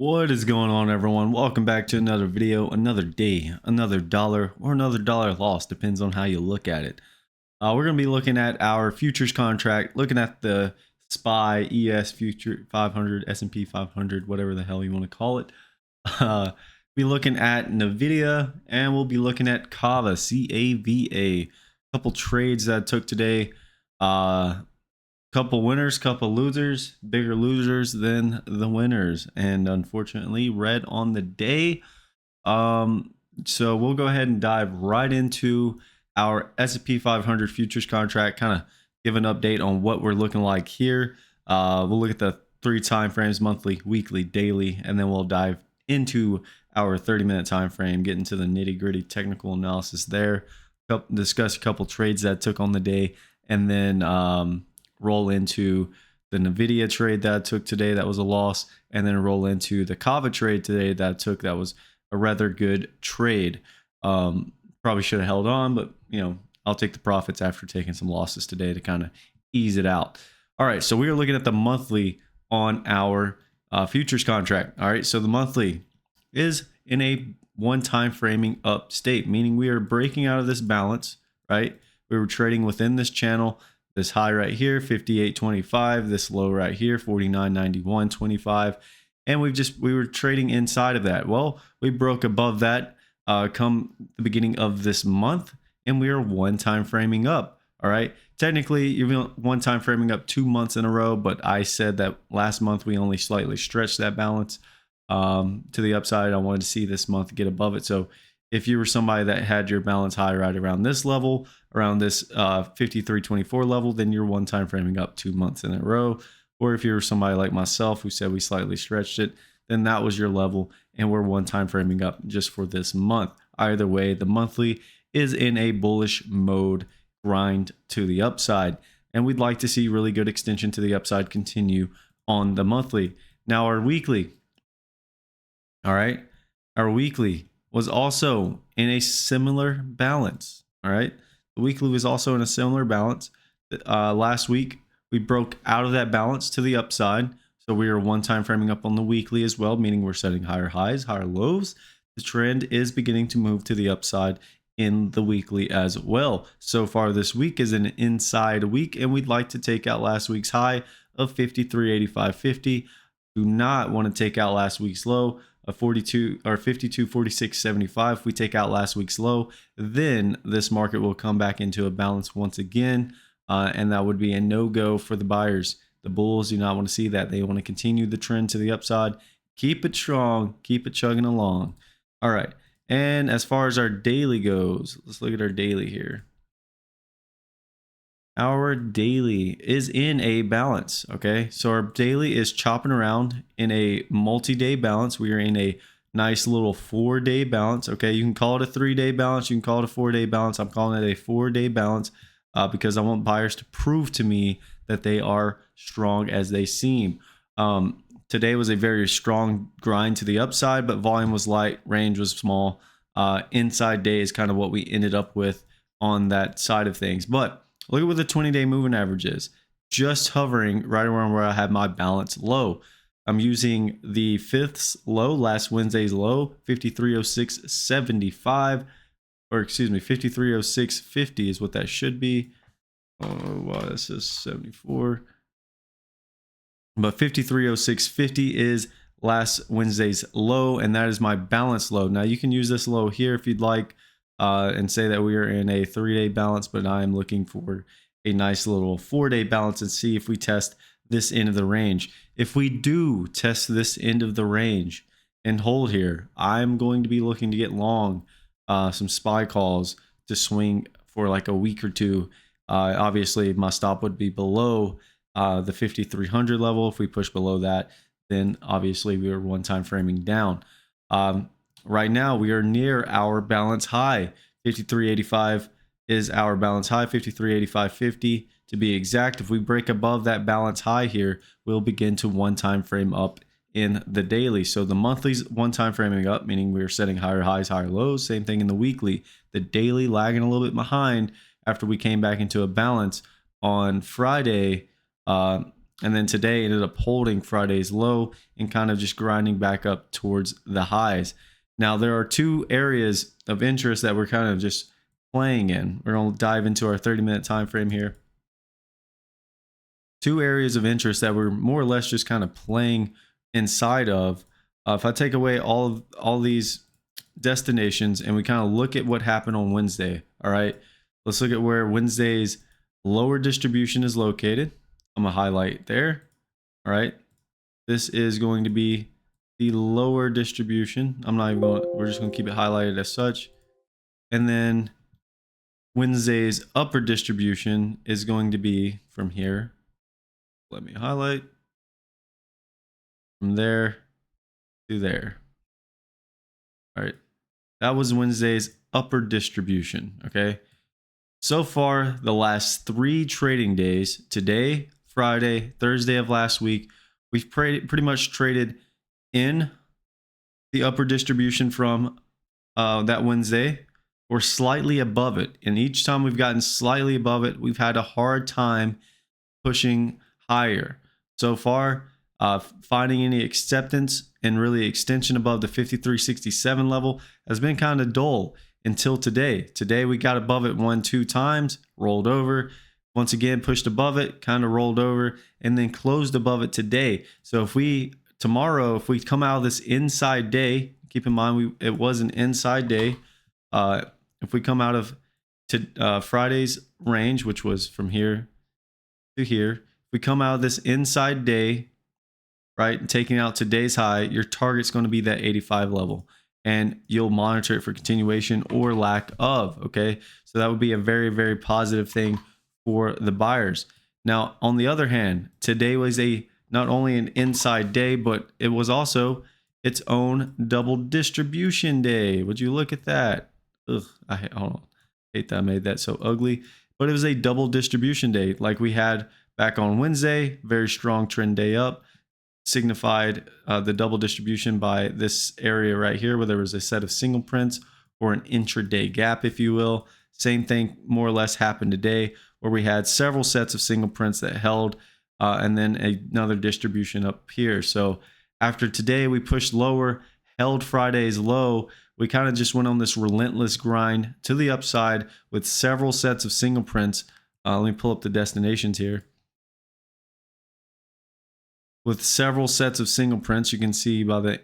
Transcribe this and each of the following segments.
What is going on, everyone? Welcome back to another video, another day, another dollar, or another dollar lost, depends on how you look at it. We're going to be looking at our futures contract, looking at the SPY ES Future 500, S&P 500, whatever the hell you want to call it. Be looking at NVDA, and we'll be looking at CAVA, C-A-V-A. Couple trades that I took today. Couple winners, couple losers, bigger losers than the winners, and unfortunately red on the day. So we'll go ahead and dive right into our S&P 500 futures contract, kind of give an update on what we're looking like here. We'll look at the three time frames: monthly, weekly, daily, and then we'll dive into our 30-minute time frame, get into the nitty-gritty technical analysis there, discuss a couple trades that I took on the day, and then roll into the NVIDIA trade that I took today that was a loss, and then roll into the CAVA trade today that I took that was a rather good trade. Probably should have held on, but I'll take the profits after taking some losses today to kind of ease it out. All right, so we are looking at the monthly on our futures contract. All right, so the monthly is in a one time framing up state, meaning we are breaking out of this balance, right? We were trading within this channel. This high right here, 58.25. This low right here, 49.91.25. And we were trading inside of that. Well, we broke above that come the beginning of this month, and we are one time framing up. All right. Technically, you're one time framing up 2 months in a row, but I said that last month we only slightly stretched that balance to the upside. I wanted to see this month get above it. So if you were somebody that had your balance high right around this level, around this 53.24 level, then you're one time framing up 2 months in a row. Or if you're somebody like myself who said we slightly stretched it, then that was your level, and we're one time framing up just for this month. Either way, the monthly is in a bullish mode, grind to the upside, and we'd like to see really good extension to the upside continue on the monthly. Now our weekly, all right, our weekly was also in a similar balance. All right, the weekly was also in a similar balance. Last week we broke out of that balance to the upside, so we are one time framing up on the weekly as well, meaning we're setting higher highs, higher lows. The trend is beginning to move to the upside in the weekly as well. So far this week is an inside week, and we'd like to take out last week's high of 53.85.50. Do not want to take out last week's low of 42 or 52.46.75. If we take out last week's low, then this market will come back into a balance once again, and that would be a no-go for the buyers. The bulls do not want to see that. They want to continue the trend to the upside, keep it strong, keep it chugging along. All right, and as far as our daily goes, let's look at our daily here. Our daily is in a balance. Okay, so our daily is chopping around in a multi-day balance. We are in a nice little 4-day balance. Okay, you can call it a 3-day balance, you can call it a 4-day balance. I'm calling it a 4-day balance because I want buyers to prove to me that they are strong as they seem. Today was a very strong grind to the upside, but volume was light, range was small. Inside day is kind of what we ended up with on that side of things. But look at what the 20-day moving average is. Just hovering right around where I have my balance low. I'm using the 5th low, last Wednesday's low, 53.06.75, or excuse me, 53.06.50 is what that should be. Oh, wow, this is 74. But 53.06.50 is last Wednesday's low, and that is my balance low. Now you can use this low here if you'd like, and say that we are in a 3-day balance, but I am looking for a nice little 4-day balance and see if we test this end of the range. If we do test this end of the range and hold here, I'm going to be looking to get long some SPY calls to swing for like a week or two. Obviously, my stop would be below the 5,300 level. If we push below that, then obviously we are one time framing down. Right now we are near our balance high. 53.85 is our balance high, 53.85.50 to be exact. If we break above that balance high here, we'll begin to one time frame up in the daily. So the monthly's one time framing up, meaning we're setting higher highs, higher lows. Same thing in the weekly. The daily lagging a little bit behind after we came back into a balance on Friday. And then today ended up holding Friday's low and kind of just grinding back up towards the highs. Now, there are two areas of interest that we're kind of just playing in. We're going to dive into our 30-minute time frame here. Two areas of interest that we're more or less just kind of playing inside of. If I take away all these destinations and we kind of look at what happened on Wednesday, all right, let's look at where Wednesday's lower distribution is located. I'm gonna highlight there. All right, this is going to be the lower distribution. I'm not even going, we're just going to keep it highlighted as such. And then Wednesday's upper distribution is going to be from here. Let me highlight from there to there. All right, that was Wednesday's upper distribution. Okay, so far the last 3 trading days, today, Friday, Thursday of last week, we've pretty much traded in the upper distribution from that Wednesday or slightly above it. And each time we've gotten slightly above it, we've had a hard time pushing higher. So far, finding any acceptance and really extension above the 53.67 level has been kind of dull until today. Today we got above it 1-2 times, rolled over, once again pushed above it, kind of rolled over, and then closed above it today. So if we tomorrow, if we come out of this inside day, keep in mind it was an inside day. If we come out of Friday's range, which was from here to here, if we come out of this inside day, right, and taking out today's high, your target's going to be that 85 level, and you'll monitor it for continuation or lack of. Okay, so that would be a very, very positive thing for the buyers. Now, on the other hand, today was not only an inside day, but it was also its own double distribution day. Would you look at that? Ugh, I hate that I made that so ugly. But it was a double distribution day like we had back on Wednesday. Very strong trend day up. Signified the double distribution by this area right here where there was a set of single prints or an intraday gap, if you will. Same thing more or less happened today where we had several sets of single prints that held and then another distribution up here. So after today we pushed lower, held Friday's low. We kind of just went on this relentless grind to the upside with several sets of single prints. Let me pull up the destinations here. With several sets of single prints, you can see by the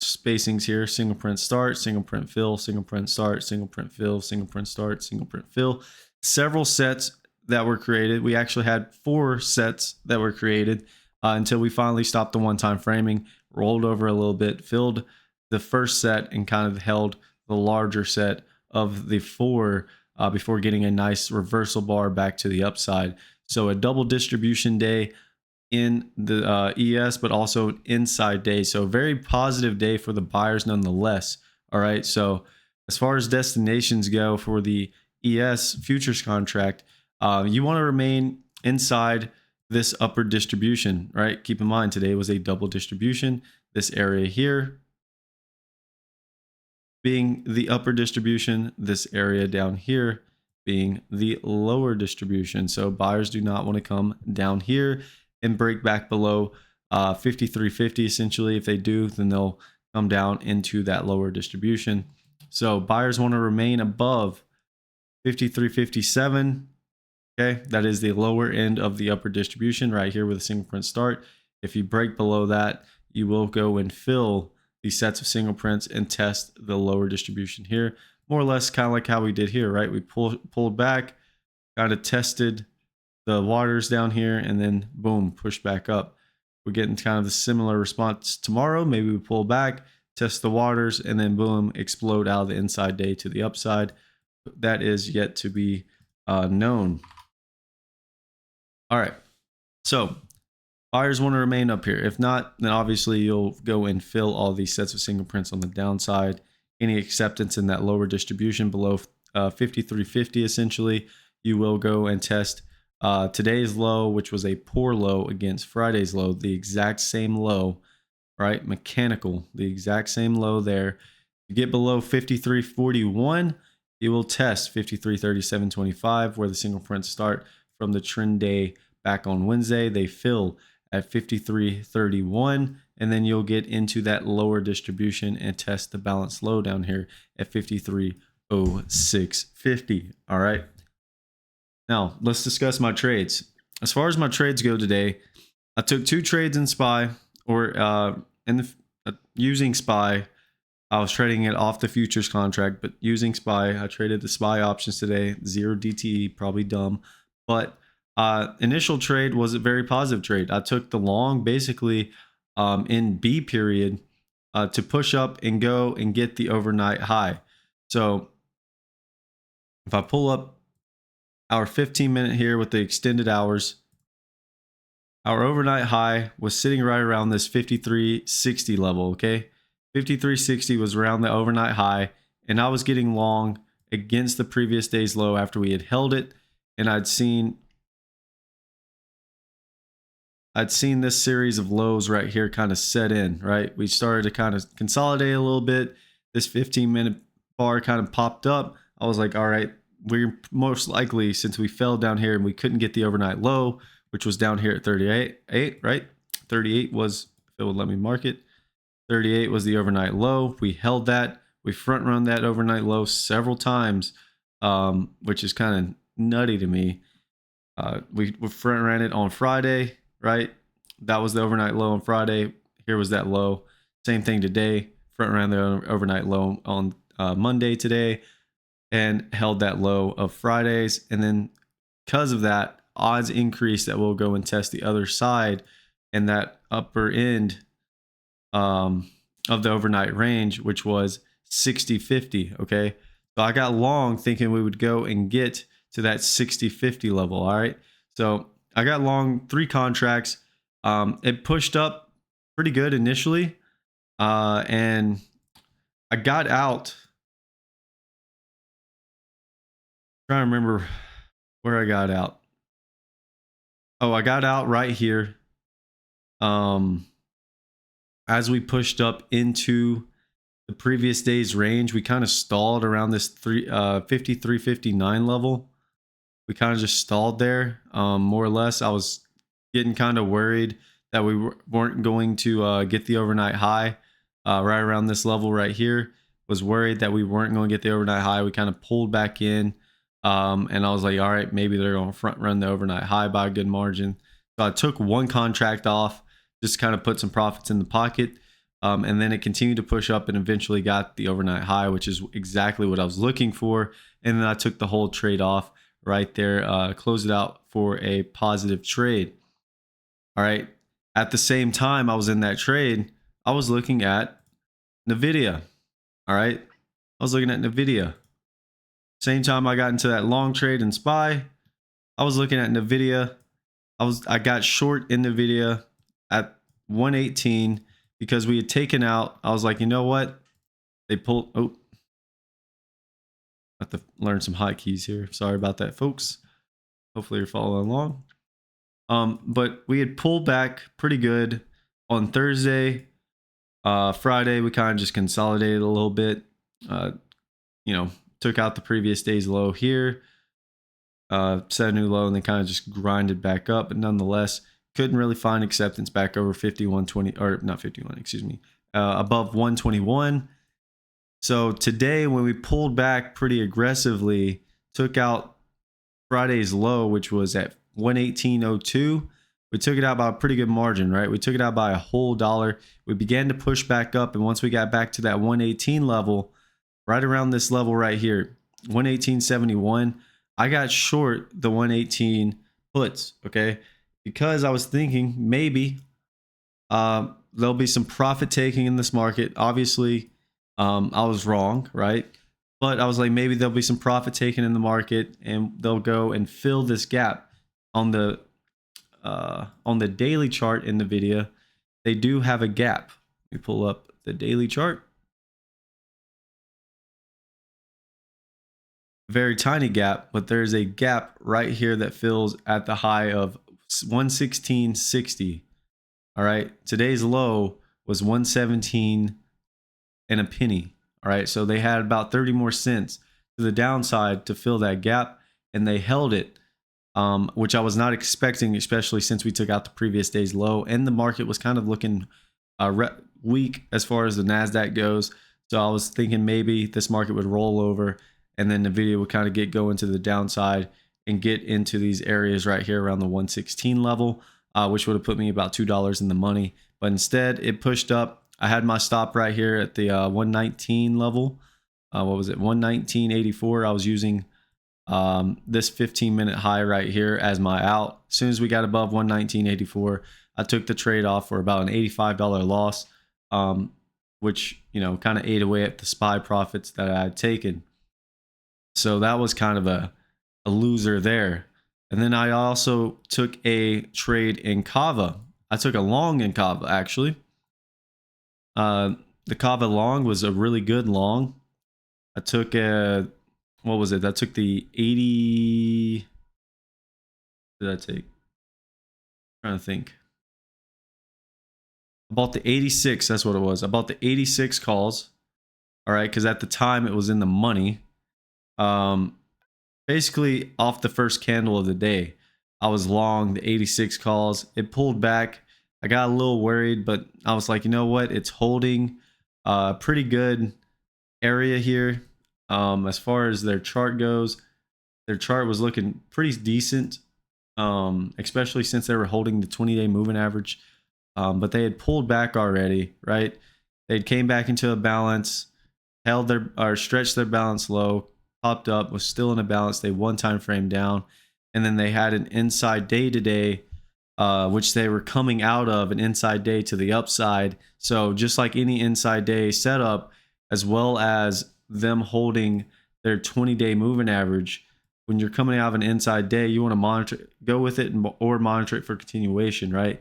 spacings here: single print start, single print fill, single print start, single print fill, single print start, single print fill. Several sets that were created. We actually had 4 sets that were created until we finally stopped the one-time framing, rolled over a little bit, filled the first set, and kind of held the larger set of the 4 before getting a nice reversal bar back to the upside. So a double distribution day in the ES, but also an inside day. So a very positive day for the buyers nonetheless. All right, so as far as destinations go for the ES futures contract, you want to remain inside this upper distribution, right? Keep in mind today was a double distribution. This area here being the upper distribution, this area down here being the lower distribution. So buyers do not want to come down here and break back below 53.50 essentially. If they do, then they'll come down into that lower distribution. So buyers want to remain above 53.57. Okay, that is the lower end of the upper distribution right here with a single print start. If you break below that, you will go and fill these sets of single prints and test the lower distribution here. More or less kind of like how we did here, right? We pulled back, kind of tested the waters down here, and then boom, push back up. We're getting kind of a similar response tomorrow. Maybe we pull back, test the waters, and then boom, explode out of the inside day to the upside. That is yet to be known. All right, so buyers want to remain up here. If not, then obviously you'll go and fill all these sets of single prints on the downside. Any acceptance in that lower distribution below 53.50 essentially, you will go and test today's low, which was a poor low against Friday's low, the exact same low, right? Mechanical, the exact same low there. You get below 53.41, you will test 53.3725, where the single prints start from the trend day back on Wednesday. They fill at 53.31, and then you'll get into that lower distribution and test the balance low down here at 53.0650. All right. Now let's discuss my trades. As far as my trades go today, I took 2 trades in SPY, or using SPY. I was trading it off the futures contract, but using SPY, I traded the SPY options today. 0 DTE, probably dumb, but initial trade was a very positive trade. I took the long basically in B period to push up and go and get the overnight high. So if I pull up our 15-minute here with the extended hours, our overnight high was sitting right around this 53.60 level, okay? 53.60 was around the overnight high, and I was getting long against the previous day's low after we had held it, and I'd seen this series of lows right here kind of set in, right? We started to kind of consolidate a little bit. This 15-minute bar kind of popped up. I was like, all right, we're most likely, since we fell down here and we couldn't get the overnight low, which was down here at 38, right? 38 was, if it would let me mark it, 38 was the overnight low. We held that. We front run that overnight low several times, which is kind of nutty to me. We front ran it on Friday, right? That was the overnight low on Friday. Here was that low. Same thing today. Front ran the overnight low on Monday today and held that low of Fridays. And then because of that, odds increase that we'll go and test the other side and that upper end of the overnight range, which was 60.50. Okay, so I got long thinking we would go and get to that 60.50 level. All right, so I got long 3 contracts. It pushed up pretty good initially, and I got out. I'm trying to remember where I got out. Oh, I got out right here. As we pushed up into the previous day's range, we kind of stalled around this 53.59 level. We kind of just stalled there, more or less. I was getting kind of worried that we weren't going to get the overnight high right around this level right here. Was worried that we weren't going to get the overnight high. We kind of pulled back in, and I was like, all right, maybe they're going to front run the overnight high by a good margin. So I took 1 contract off, just kind of put some profits in the pocket. And then it continued to push up and eventually got the overnight high, which is exactly what I was looking for. And then I took the whole trade off right there, closed it out for a positive trade. All right. At the same time I was in that trade, I was looking at NVDA. All right. I was looking at NVDA. Same time I got into that long trade in SPY, I was looking at NVDA. I got short in NVDA at 118 because we had taken out. I was like, you know what? They pulled. Oh, I have to learn some hotkeys here. Sorry about that, folks. Hopefully you're following along. But we had pulled back pretty good on Thursday. Friday we kind of just consolidated a little bit. Took out the previous day's low here. Set a new low and then kind of just grinded back up, but nonetheless couldn't really find acceptance back over 5120, or not 51, excuse me, above 121. So today when we pulled back pretty aggressively, took out Friday's low, which was at 118.02, we took it out by a pretty good margin, right? We took it out by a whole dollar. We began to push back up, and once we got back to that 118 level, right around this level right here, 118.71, I got short the 118 puts, okay? Because I was thinking maybe there'll be some profit taking in this market. Obviously, I was wrong, right? But I was like, maybe there'll be some profit taken in the market and they'll go and fill this gap on the daily chart in NVIDIA. They do have a gap. Let me pull up the daily chart. Very tiny gap, but there's a gap right here that fills at the high of 116.60. All right, today's low was 117 and a penny. All right, so they had about 30 more cents to the downside to fill that gap, and they held it which I was not expecting, especially since we took out the previous day's low and the market was kind of looking weak as far as the NASDAQ goes. So I was thinking maybe this market would roll over and then NVIDIA would kind of get going to the downside and get into these areas right here around the 116 level, which would have put me about $2 in the money. But instead, it pushed up. I had my stop right here at the 119 level. What was it? 119.84. I was using this 15-minute high right here as my out. As soon as we got above 119.84, I took the trade off for about an $85 loss, which, you know, kind of ate away at the SPY profits that I had taken. So that was kind of a loser there. And then I also took a trade in CAVA. I took a long in CAVA, actually. The CAVA long was a really good long. I took a, what was it? I took the 80. What did I take? I'm trying to think. I bought the 86. That's what it was. I bought the 86 calls. All right, because at the time it was in the money. Basically off the first candle of the day, I was long the 86 calls. It pulled back. I got a little worried, but I was like, you know what? It's holding a pretty good area here. As far as their chart goes, their chart was looking pretty decent, especially since they were holding the 20-day moving average. But they had pulled back already, right? They came back into a balance, held their or stretched their balance low, popped up, was still in a balance. They one time frame down, and then they had an inside day today, which they were coming out of an inside day to the upside. So just like any inside day setup, as well as them holding their 20-day moving average, when you're coming out of an inside day, you want to monitor, go with it, or monitor it for continuation, right?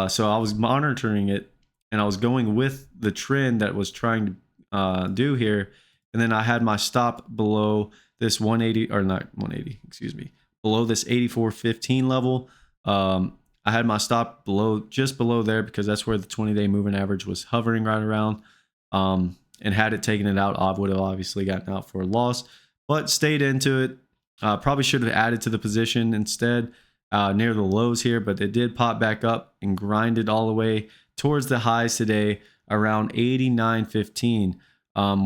So I was monitoring it, and I was going with the trend that was trying to do here. And then I had my stop below this 180, or not 180, excuse me, below this 84.15 level. I had my stop below, just below there, because that's where the 20-day moving average was hovering right around. And had it taken it out, I would have obviously gotten out for a loss, but stayed into it. Probably should have added to the position instead near the lows here, but it did pop back up and grinded all the way towards the highs today around 89.15.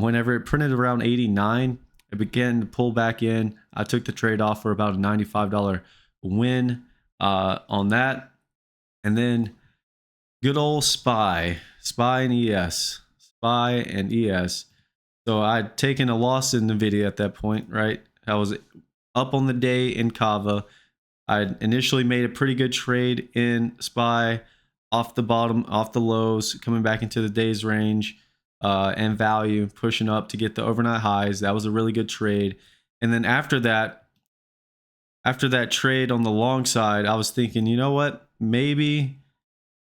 Whenever it printed around 89, it began to pull back in. I took the trade off for about a $95 win on that. And then good old SPY and ES. SPY and ES. So I'd taken a loss in NVIDIA at that point, right? I was up on the day in CAVA. I initially made a pretty good trade in SPY off the bottom, off the lows, coming back into the day's range and value, pushing up to get the overnight highs. That was a really good trade. And then after that trade on the long side, I was thinking, you know what? Maybe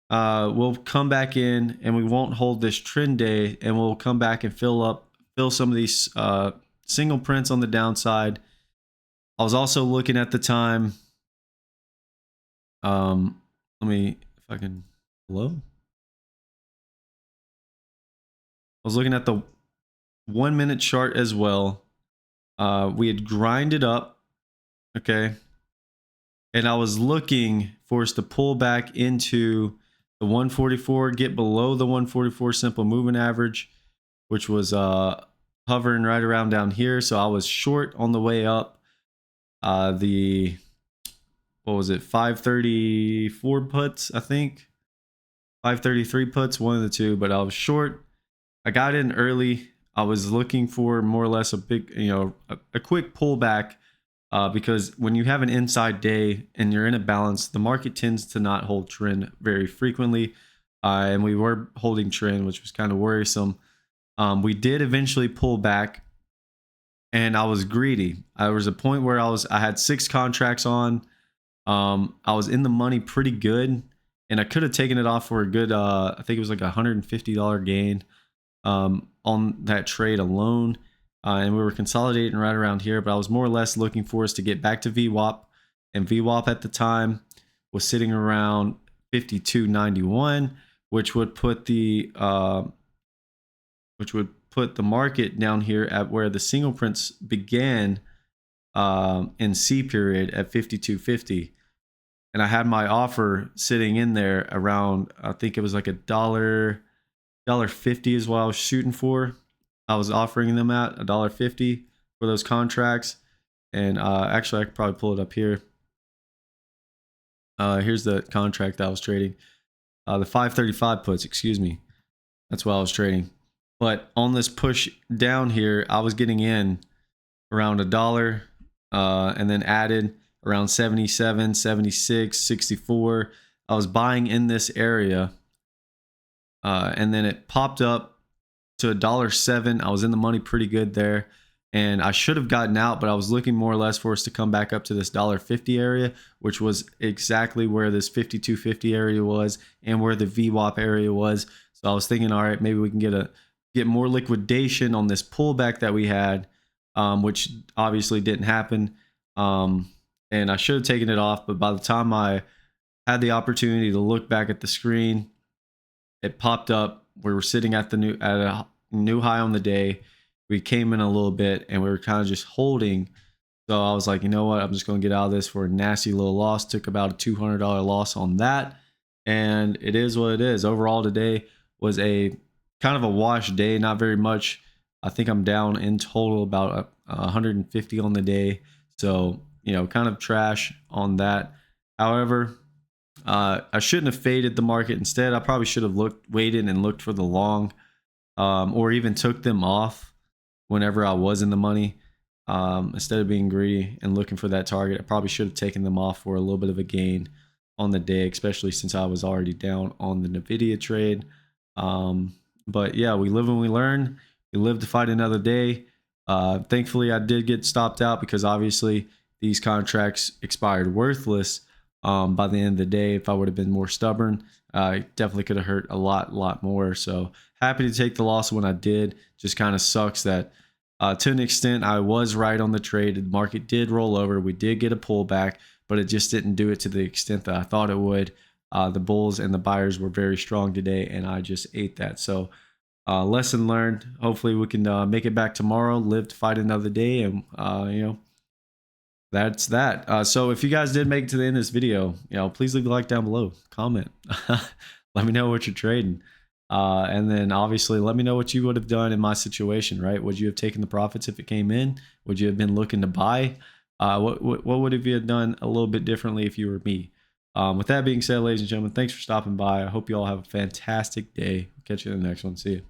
we'll come back in and we won't hold this trend day, and we'll come back and fill some of these single prints on the downside. I was also looking at the time. Let me, if I can, hello? I was looking at the 1 minute chart as well. We had grinded up, okay? And I was looking for us to pull back into the 144, get below the 144 simple moving average, which was hovering right around down here. So I was short on the way up. What was it, 534 puts, I think, 533 puts, one of the two, but I was short. I got in early. I was looking for more or less a big, a quick pullback because when you have an inside day and you're in a balance, the market tends to not hold trend very frequently, and we were holding trend, which was kind of worrisome. We did eventually pull back, and I was greedy. There was a point where I had 6 contracts on. I was in the money pretty good, and I could have taken it off for a good, I think it was like a $150 gain on that trade alone. And we were consolidating right around here, but I was more or less looking for us to get back to VWAP, and VWAP at the time was sitting around 52.91, which would put the market down here at where the single prints began in C period at 52.50, and I had my offer sitting in there around, I think it was like dollar 50 is what I was shooting for. I was offering them at $1.50 for those contracts. And actually, I could probably pull it up here. Here's the contract that I was trading. The 535 puts, excuse me. That's what I was trading. But on this push down here, I was getting in around $1, and then added around 77, 76, 64. I was buying in this area, and then it popped up to $1.07. I was in the money pretty good there, and I should have gotten out, but I was looking more or less for us to come back up to this $1.50 area, which was exactly where this 52.50 area was and where the VWAP area was. So I was thinking, all right, maybe we can get more liquidation on this pullback that we had, which obviously didn't happen. And I should have taken it off, but by the time I had the opportunity to look back at the screen, it popped up. We were sitting at a new high on the day. We came in a little bit and we were kind of just holding. So I was like, you know what? I'm just going to get out of this for a nasty little loss. Took about a $200 loss on that. And it is what it is. Overall today was a kind of a wash day. Not very much. I think I'm down in total about 150 on the day. So, kind of trash on that. However, I shouldn't have faded the market. Instead, I probably should have waited and looked for the long, or even took them off whenever I was in the money. Instead of being greedy and looking for that target, I probably should have taken them off for a little bit of a gain on the day, especially since I was already down on the NVDA trade. But yeah, we live and we learn. We live to fight another day. Thankfully, I did get stopped out because obviously these contracts expired worthless. By the end of the day, if I would have been more stubborn, I definitely could have hurt a lot more. So happy to take the loss when I did. Just kind of sucks that to an extent I was right on the trade. The market did roll over. We did get a pullback, but it just didn't do it to the extent that I thought it would. The bulls and the buyers were very strong today, and I just ate that. So lesson learned. Hopefully we can make it back tomorrow, live to fight another day, and that's that. So if you guys did make it to the end of this video, please leave a like down below, comment, let me know what you're trading. And then obviously let me know what you would have done in my situation, right? Would you have taken the profits if it came in? Would you have been looking to buy? What would have you done a little bit differently if you were me? With that being said, ladies and gentlemen, thanks for stopping by. I hope you all have a fantastic day. Catch you in the next one. See you.